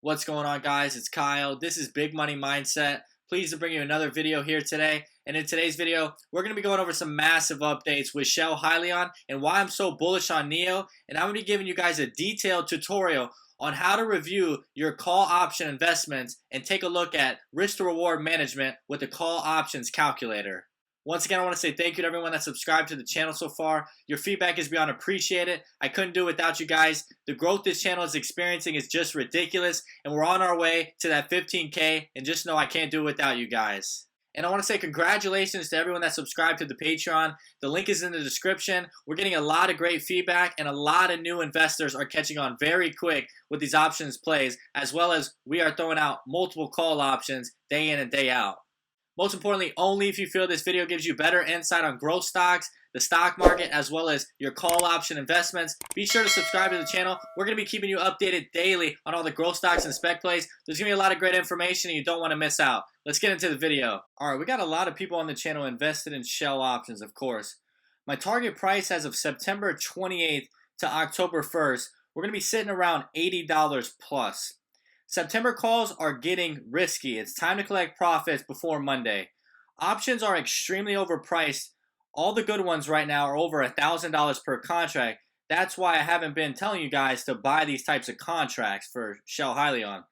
What's going on, guys? It's Kyle. This is Big Money Mindset. Pleased to bring you another video here today. And in today's video, we're going to be going over some massive updates with shell Hyliion and why I'm so bullish on NIO. And I'm going to be giving you guys a detailed tutorial on how to review your call option investments and take a look at risk to reward management with the call options calculator. Once again, I want to say thank you to everyone that subscribed to the channel so far. Your feedback is beyond appreciated. I couldn't do it without you guys. The growth this channel is experiencing is just ridiculous, and we're on our way to that 15K, and just know I can't do it without you guys. And I want to say congratulations to everyone that subscribed to the Patreon. The link is in the description. We're getting a lot of great feedback, and a lot of new investors are catching on very quick with these options plays, as well as we are throwing out multiple call options day in and day out. Most importantly, only if you feel this video gives you better insight on growth stocks, the stock market, as well as your call option investments. Be sure to subscribe to the channel. We're going to be keeping you updated daily on all the growth stocks and spec plays. There's going to be a lot of great information and you don't want to miss out. Let's get into the video. All right, we got a lot of people on the channel invested in shell options, of course. My target price as of September 28th to October 1st, we're going to be sitting around $80 plus. September calls are getting risky. It's time to collect profits before Monday. Options are extremely overpriced. All the good ones right now are over $1,000 per contract. That's why I haven't been telling you guys to buy these types of contracts for shell Hyliion.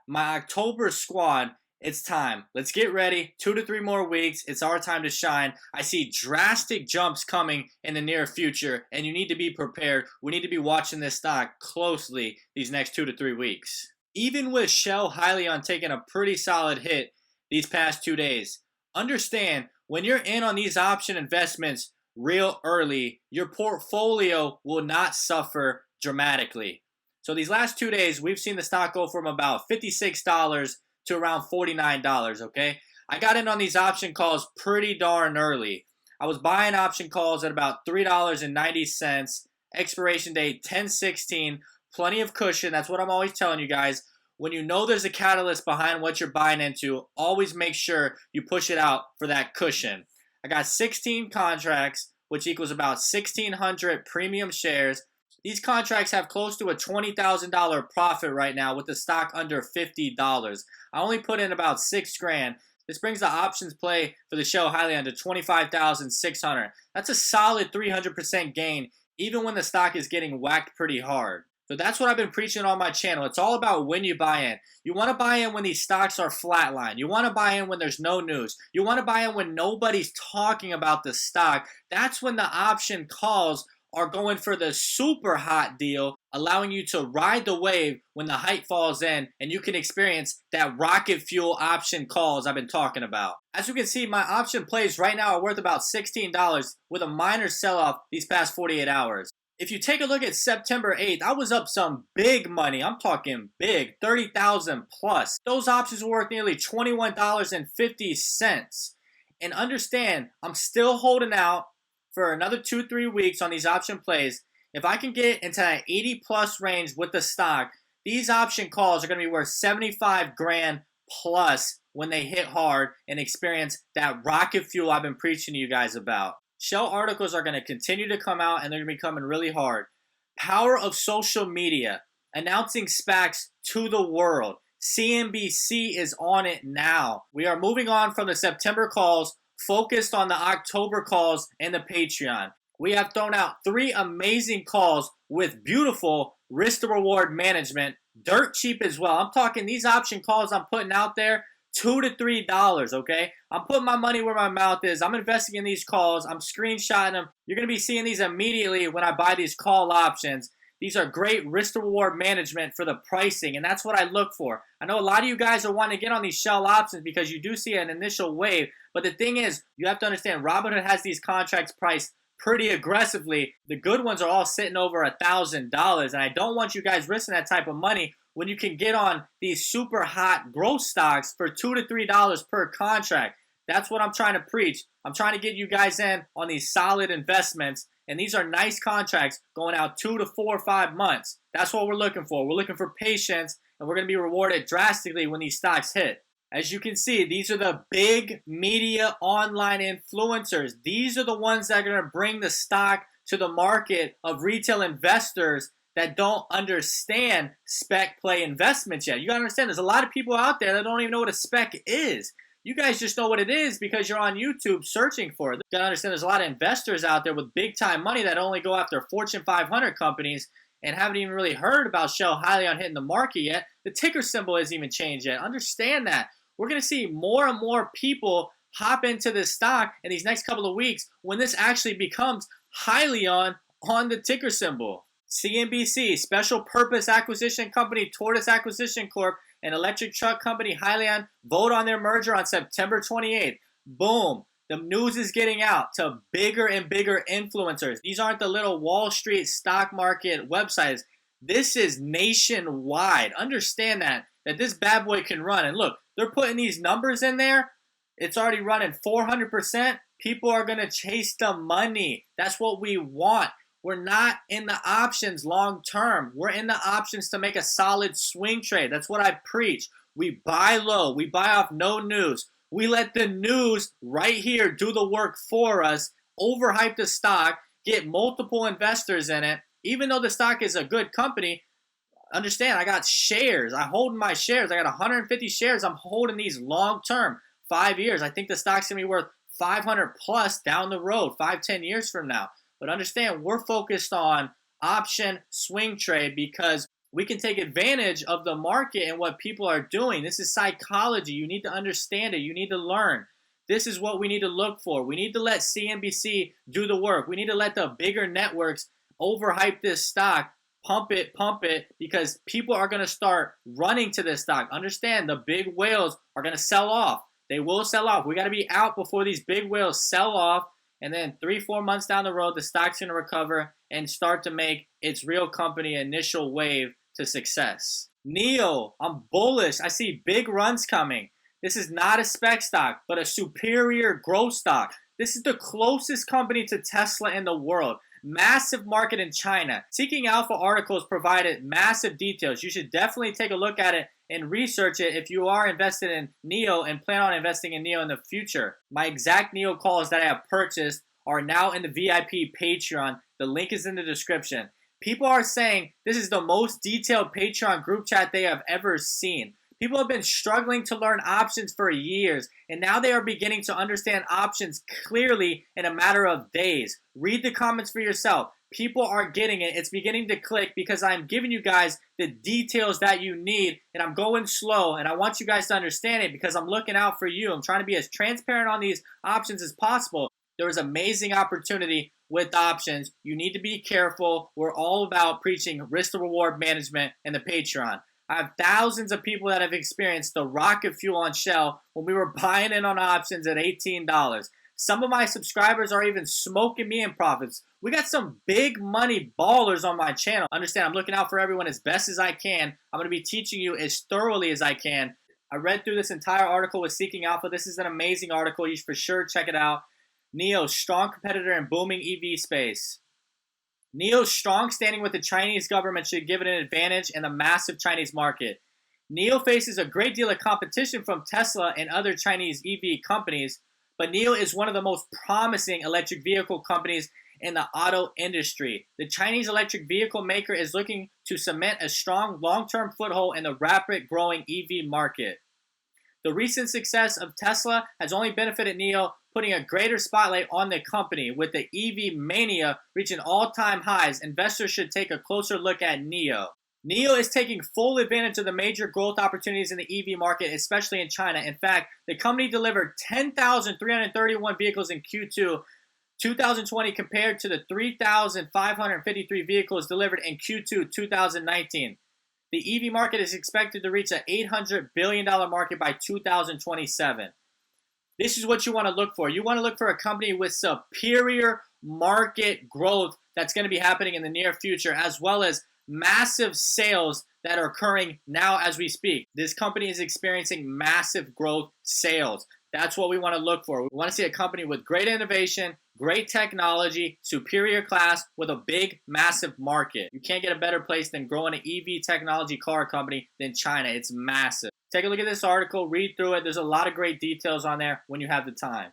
My October squad, it's time. Let's get ready. 2 to 3 more weeks. It's our time to shine. I see drastic jumps coming in the near future, and you need to be prepared. We need to be watching this stock closely these next 2 to 3 weeks. Even with shell Hyliion taking a pretty solid hit these past 2 days, understand when you're in on these option investments real early, your portfolio will not suffer dramatically. So these last 2 days, we've seen the stock go from about $56 to around $49, okay? I got in on these option calls pretty darn early. I was buying option calls at about $3.90, expiration date 10/16. Plenty of cushion. That's what I'm always telling you guys. When you know there's a catalyst behind what you're buying into, always make sure you push it out for that cushion. I got 16 contracts, which equals about 1,600 premium shares. These contracts have close to a $20,000 profit right now with the stock under $50. I only put in about $6,000. This brings the options play for the shell Hyliion to $25,600. That's a solid 300% gain, even when the stock is getting whacked pretty hard. So that's what I've been preaching on my channel. It's all about when you buy in. You want to buy in when these stocks are flatline. You want to buy in when there's no news. You want to buy in when nobody's talking about the stock. That's when the option calls are going for the super hot deal, allowing you to ride the wave when the hype falls in and you can experience that rocket fuel option calls I've been talking about. As you can see, my option plays right now are worth about $16 with a minor sell-off these past 48 hours. If you take a look at September 8th, I was up some big money. I'm talking big, 30,000 plus. Those options were worth nearly $21.50. And understand, I'm still holding out for another 2-3 weeks on these option plays. If I can get into that 80 plus range with the stock, these option calls are going to be worth 75 grand plus when they hit hard and experience that rocket fuel I've been preaching to you guys about. Shell articles are going to continue to come out and they're going to be coming really hard. Power of social media, announcing SPACs to the world. CNBC is on it now. We are moving on from the September calls, focused on the October calls and the Patreon. We have thrown out 3 amazing calls with beautiful risk to reward management, dirt cheap as well. I'm talking these option calls I'm putting out there, $2 to $3, okay? I'm putting my money where my mouth is. I'm investing in these calls. I'm screenshotting them. You're going to be seeing these immediately when I buy these call options. These are great risk to reward management for the pricing, and that's what I look for. I know a lot of you guys are wanting to get on these shell options because you do see an initial wave, but the thing is, you have to understand, Robinhood has these contracts priced pretty aggressively. The good ones are all sitting over $1,000, and I don't want you guys risking that type of money when you can get on these super hot growth stocks for $2 to $3 per contract. That's what I'm trying to preach. I'm trying to get you guys in on these solid investments, and these are nice contracts going out 2 to 4 or 5 months. That's what we're looking for. We're looking for patience, and we're going to be rewarded drastically when these stocks hit. As you can see, these are the big media online influencers. These are the ones that are going to bring the stock to the market of retail investors that don't understand spec play investments yet. You gotta understand, there's a lot of people out there that don't even know what a spec is. You guys just know what it is because you're on YouTube searching for it. You gotta understand, there's a lot of investors out there with big time money that only go after Fortune 500 companies and haven't even really heard about shell Hyliion hitting the market yet. The ticker symbol hasn't even changed yet. Understand that. We're gonna see more and more people hop into this stock in these next couple of weeks when this actually becomes Hyliion on the ticker symbol. CNBC, Special Purpose Acquisition Company, Tortoise Acquisition Corp, and electric truck company Hyliion vote on their merger on September 28th. Boom. The news is getting out to bigger and bigger influencers. These aren't the little Wall Street stock market websites. This is nationwide. Understand that this bad boy can run. And look, they're putting these numbers in there. It's already running 400%. People are going to chase the money. That's what we want. We're not in the options long term. We're in the options to make a solid swing trade. That's what I preach. We buy low. We buy off no news. We let the news right here do the work for us, overhype the stock, get multiple investors in it. Even though the stock is a good company, understand, I got shares. I hold my shares. I got 150 shares. I'm holding these long term, 5 years. I think the stock's going to be worth 500 plus down the road, 5-10 years from now. But understand, we're focused on option swing trade because we can take advantage of the market and what people are doing. This is psychology. You need to understand it. You need to learn. This is what we need to look for. We need to let CNBC do the work. We need to let the bigger networks overhype this stock, pump it, because people are going to start running to this stock. Understand, the big whales are going to sell off. They will sell off. We got to be out before these big whales sell off. And then 3-4 months down the road, the stock's going to recover and start to make its real company initial wave to success. NIO, I'm bullish. I see big runs coming. This is not a spec stock, but a superior growth stock. This is the closest company to Tesla in the world. Massive market in China. Seeking Alpha articles provided massive details. You should definitely take a look at it and research it if you are invested in NIO and plan on investing in NIO in the future. My exact NIO calls that I have purchased are now in the VIP Patreon. The link is in the description. People are saying this is the most detailed Patreon group chat they have ever seen. People have been struggling to learn options for years, and now they are beginning to understand options clearly in a matter of days. Read the comments for yourself. People are getting it. It's beginning to click because I'm giving you guys the details that you need, and I'm going slow, and I want you guys to understand it because I'm looking out for you. I'm trying to be as transparent on these options as possible. There is amazing opportunity with options. You need to be careful. We're all about preaching risk to reward management in the Patreon. I have thousands of people that have experienced the rocket fuel on Shell when we were buying in on options at $18. Some of my subscribers are even smoking me in profits. We got some big money ballers on my channel. Understand, I'm looking out for everyone as best as I can. I'm going to be teaching you as thoroughly as I can. I read through this entire article with Seeking Alpha. This is an amazing article. You should for sure check it out. NIO, strong competitor in booming EV space. NIO's strong standing with the Chinese government should give it an advantage in the massive Chinese market. NIO faces a great deal of competition from Tesla and other Chinese EV companies, but NIO is one of the most promising electric vehicle companies in the auto industry. The Chinese electric vehicle maker is looking to cement a strong long-term foothold in the rapid growing EV market. The recent success of Tesla has only benefited NIO, putting a greater spotlight on the company. With the EV mania reaching all-time highs, investors should take a closer look at NIO. NIO is taking full advantage of the major growth opportunities in the EV market, especially in China. In fact, the company delivered 10,331 vehicles in Q2 2020 compared to the 3,553 vehicles delivered in Q2 2019. The EV market is expected to reach an $800 billion market by 2027. This is what you want to look for. You want to look for a company with superior market growth that's going to be happening in the near future, as well as massive sales that are occurring now as we speak. This company is experiencing massive growth sales. That's what we want to look for. We want to see a company with great innovation, great technology, superior class, with a big, massive market. You can't get a better place than growing an EV technology car company than China. It's massive. Take a look at this article, read through it. There's a lot of great details on there when you have the time.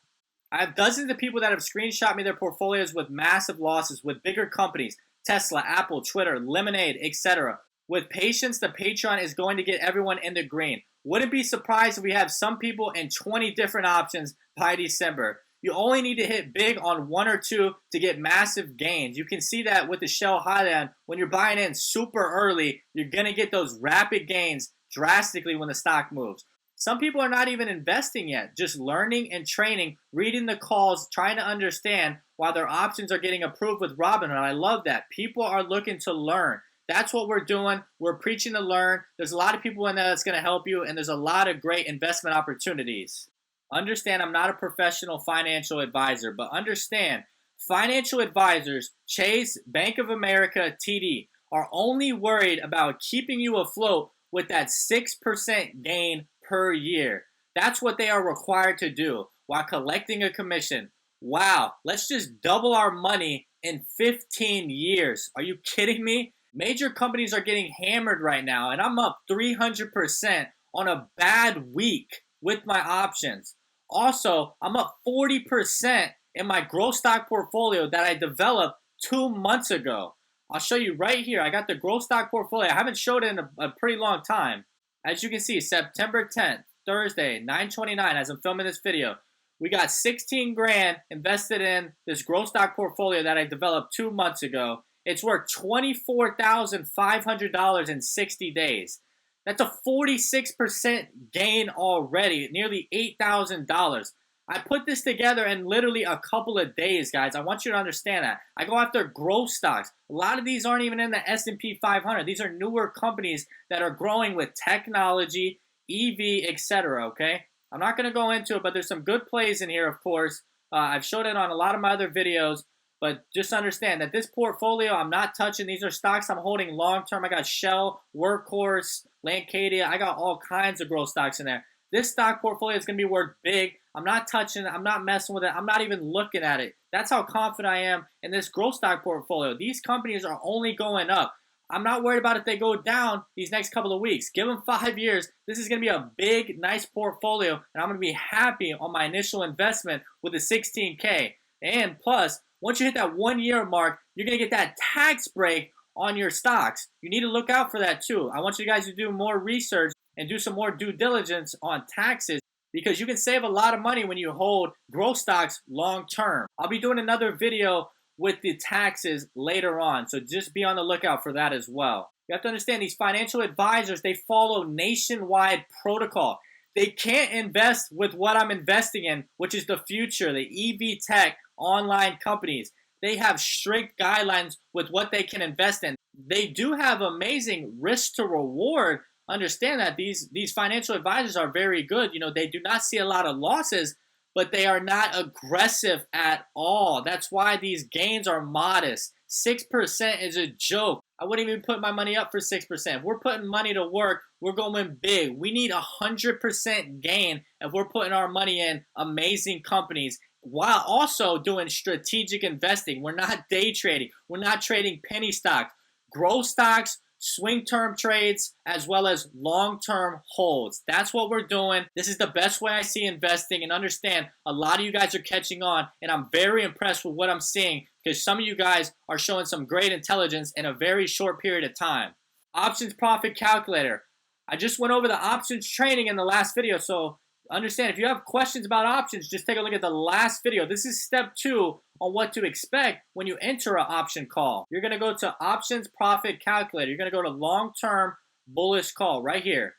I have dozens of people that have screenshot me their portfolios with massive losses with bigger companies. Tesla, Apple, Twitter, Lemonade, etc. With patience, the Patreon is going to get everyone in the green. Wouldn't be surprised if we have some people in 20 different options by December. You only need to hit big on one or two to get massive gains. You can see that with the shell Hyliion. When you're buying in super early, you're going to get those rapid gains drastically when the stock moves. Some people are not even investing yet, just learning and training, reading the calls, trying to understand why their options are getting approved with Robinhood. I love that. People are looking to learn. That's what we're doing. We're preaching to learn. There's a lot of people in there that's going to help you, and there's a lot of great investment opportunities. Understand, I'm not a professional financial advisor, but understand, financial advisors, Chase, Bank of America, TD, are only worried about keeping you afloat with that 6% gain per year. That's what they are required to do while collecting a commission. Wow, let's just double our money in 15 years. Are you kidding me? Major companies are getting hammered right now, and I'm up 300% on a bad week with my options. Also, I'm up 40% in my growth stock portfolio that I developed 2 months ago. I'll show you right here. I got the growth stock portfolio. I haven't showed it in a pretty long time. As you can see, September 10th, Thursday, 9/29, as I'm filming this video, we got 16 grand invested in this growth stock portfolio that I developed 2 months ago. It's worth $24,500 in 60 days. That's a 46% gain already, nearly $8,000. I put this together in literally a couple of days, guys. I want you to understand that. I go after growth stocks. A lot of these aren't even in the S&P 500. These are newer companies that are growing with technology, EV, etc., okay? I'm not going to go into it, but there's some good plays in here, of course. I've showed it on a lot of my other videos, but just understand that this portfolio, I'm not touching. These are stocks I'm holding long-term. I got Shell, Workhorse, Lancadia. I got all kinds of growth stocks in there. This stock portfolio is going to be worth big. I'm not touching it. I'm not messing with it. I'm not even looking at it. That's how confident I am in this growth stock portfolio. These companies are only going up. I'm not worried about if they go down these next couple of weeks. Give them 5 years. This is going to be a big, nice portfolio, and I'm going to be happy on my initial investment with the 16K. And plus, once you hit that 1 year mark, you're going to get that tax break on your stocks. You need to look out for that too. I want you guys to do more research and do some more due diligence on taxes, because you can save a lot of money when you hold growth stocks long term. I'll be doing another video with the taxes later on, so just be on the lookout for that as well. You have to understand, these financial advisors, they follow nationwide protocol. They can't invest with what I'm investing in, which is the future, the EV tech online companies. They have strict guidelines with what they can invest in. They do have amazing risk to reward. Understand that these financial advisors are very good. You know, they do not see a lot of losses, but they are not aggressive at all. That's why these gains are modest. 6% is a joke. I wouldn't even put my money up for 6%. If we're putting money to work, we're going big. We need 100% gain if we're putting our money in amazing companies while also doing strategic investing. We're not day trading. We're not trading penny stocks. Growth stocks, swing term trades, as well as long-term holds. That's what we're doing. This is the best way I see investing, and understand a lot of you guys are catching on, and I'm very impressed with what I'm seeing, because some of you guys are showing some great intelligence in a very short period of time. Options profit calculator. I just went over the options training in the last video, so understand, if you have questions about options, just take a look at the last video. This is step 2 on what to expect when you enter an option call. You're going to go to options profit calculator. You're going to go to long-term bullish call right here.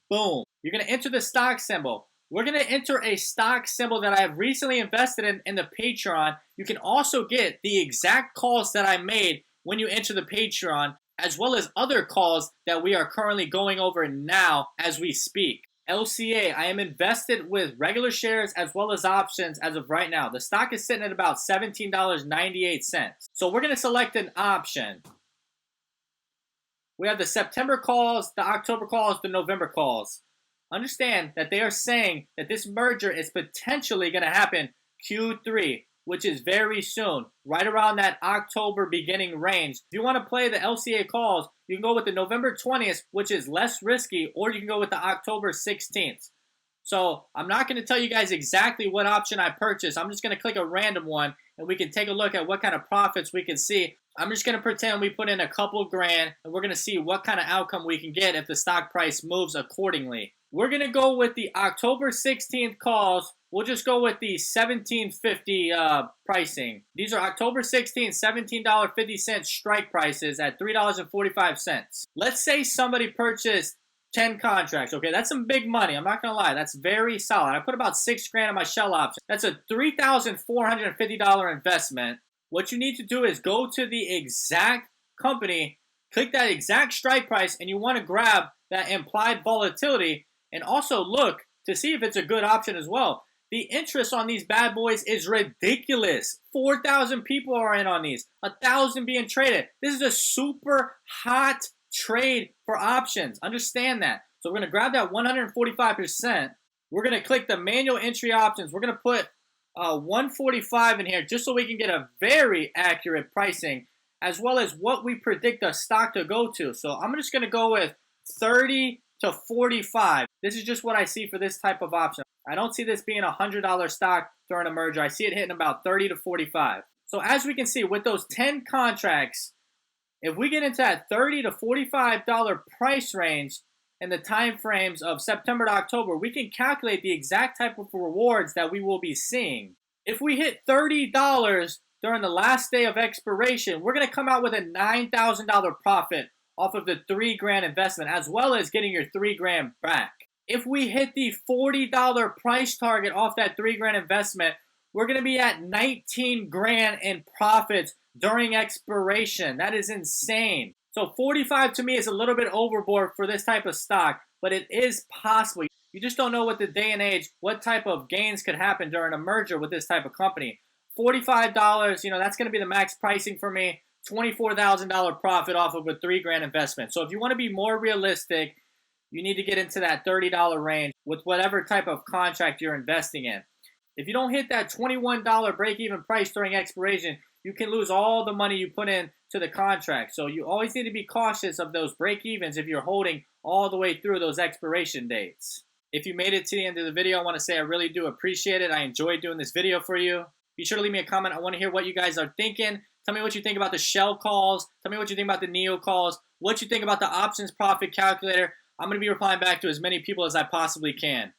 Boom. You're going to enter the stock symbol. We're going to enter a stock symbol that I have recently invested in the Patreon. You can also get the exact calls that I made when you enter the Patreon, as well as other calls that we are currently going over now as we speak. LCA, I am invested with regular shares as well as options as of right now. The stock is sitting at about $17.98. So we're going to select an option. We have the September calls, the October calls, the November calls. Understand that they are saying that this merger is potentially going to happen Q3, which is very soon, right around that October beginning range. If you want to play the LCA calls, you can go with the November 20th, which is less risky, or you can go with the October 16th. So I'm not going to tell you guys exactly what option I purchased. I'm just going to click a random one, and we can take a look at what kind of profits we can see. I'm just going to pretend we put in a couple grand, and we're going to see what kind of outcome we can get if the stock price moves accordingly. We're going to go with the October 16th calls. We'll just go with the $17.50 pricing. These are October 16th, $17.50 strike prices at $3.45. Let's say somebody purchased 10 contracts. Okay, that's some big money. I'm not going to lie. That's very solid. I put about 6 grand on my shell option. That's a $3,450 investment. What you need to do is go to the exact company, click that exact strike price, and you want to grab that implied volatility and also look to see if it's a good option as well. The interest on these bad boys is ridiculous. 4,000 people are in on these. 1,000 being traded. This is a super hot trade for options. Understand that. So we're going to grab that 145%. We're going to click the manual entry options. We're going to put 145 in here just so we can get a very accurate pricing as well as what we predict the stock to go to. So I'm just going to go with 30 to 45. This is just what I see for this type of option. I don't see this being a $100 stock during a merger. I see it hitting about 30 to 45. So as we can see with those 10 contracts, if we get into that $30 to $45 price range in the time frames of September to October, we can calculate the exact type of rewards that we will be seeing. If we hit $30 during the last day of expiration, we're going to come out with a $9,000 profit off of the 3 grand investment, as well as getting your 3 grand back. If we hit the $40 price target off that 3 grand investment, we're going to be at 19 grand in profits during expiration. That is insane. So 45 to me is a little bit overboard for this type of stock, but it is possible. You just don't know what the day and age, what type of gains could happen during a merger with this type of company. $45, that's going to be the max pricing for me. $24,000 profit off of a 3 grand investment. So if you want to be more realistic, you need to get into that $30 range with whatever type of contract you're investing in. If you don't hit that $21 break-even price during expiration, you can lose all the money you put in to the contract. So you always need to be cautious of those break-evens if you're holding all the way through those expiration dates. If you made it to the end of the video, I want to say I really do appreciate it. I enjoyed doing this video for you. Be sure to leave me a comment. I want to hear what you guys are thinking. Tell me what you think about the shell calls. Tell me what you think about the NIO calls. What you think about the options profit calculator. I'm going to be replying back to as many people as I possibly can.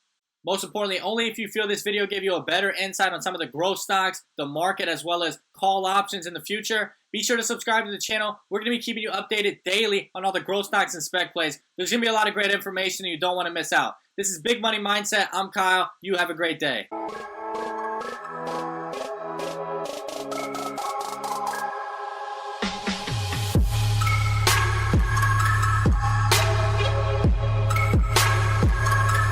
Most importantly, only if you feel this video gave you a better insight on some of the growth stocks, the market, as well as call options in the future. Be sure to subscribe to the channel. We're going to be keeping you updated daily on all the growth stocks and spec plays. There's going to be a lot of great information you don't want to miss out. This is Big Money Mindset. I'm Kyle. You have a great day.